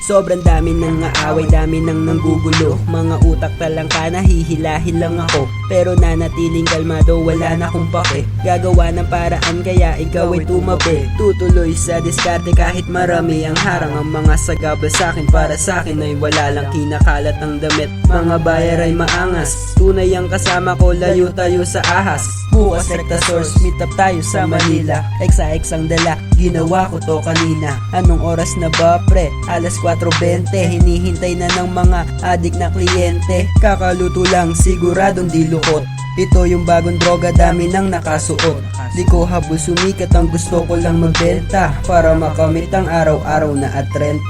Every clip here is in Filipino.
Sobrang dami nang aaway, dami nang nanggugulo. Mga utak talangka, nahihilahin lang ako. Pero nanatiling kalmado, wala na akong pake. Gagawa ng paraan kaya ikaw ay tumabi. Tutuloy sa diskarte kahit marami ang harang. Ang mga sagabal sa'kin, para sa'kin ay wala lang kinakalat ang damit. Mga bayar ay maangas, tunay ang kasama ko, layo tayo sa ahas. Bukas rekta source, meet up tayo sa Manila. XX ang dala, ginawa ko to kanina. Anong oras na ba pre? Alas 4:20. Hinihintay na ng mga adik na kliyente. Kakaluto lang, siguradong di lukot. Ito yung bagong droga, dami nang nakasuot. Di ko habol sumikat, ang gusto ko lang magbenta para makamit ang araw-araw na at 30.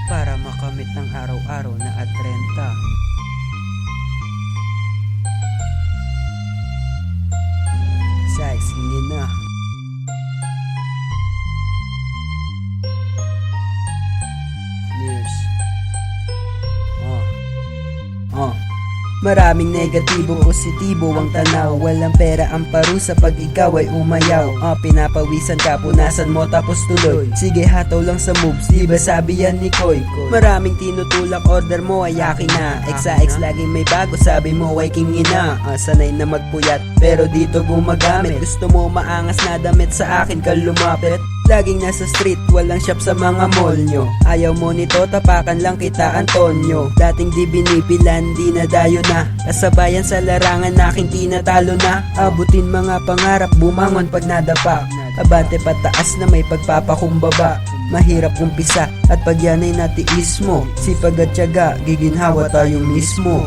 Para makamit ang araw-araw na at 30. Sige na. Years. Maraming negatibo, positibo ang tanaw. Walang pera ang parusa pag ikaw ay umayaw. Pinapawisan ka, punasan mo tapos tuloy. Sige, hataw lang sa moves, di ba sabi yan ni Koy? Maraming tinutulak, order mo ay akin na. XX laging may bago, sabi mo ay kingina. Sanay na magpuyat, pero dito gumagamit. Gusto mo maangas na damit, sa akin ka lumapit. Laging nasa street, walang shop sa mga mall nyo. Ayaw mo nito, tapakan lang kita Antonio. Dating di binibilan, di na dayo na. Kasabayan sa larangan, aking tinatalo na. Abutin mga pangarap, bumangon pag nadapa. Abante pataas na may pagpapakumbaba. Mahirap umpisa, at pag yan ay natiis mo. Sipag at tiyaga, giginhawa tayo mismo.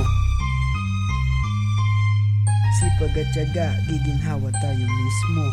Sipag at tiyaga, giginhawa tayo mismo.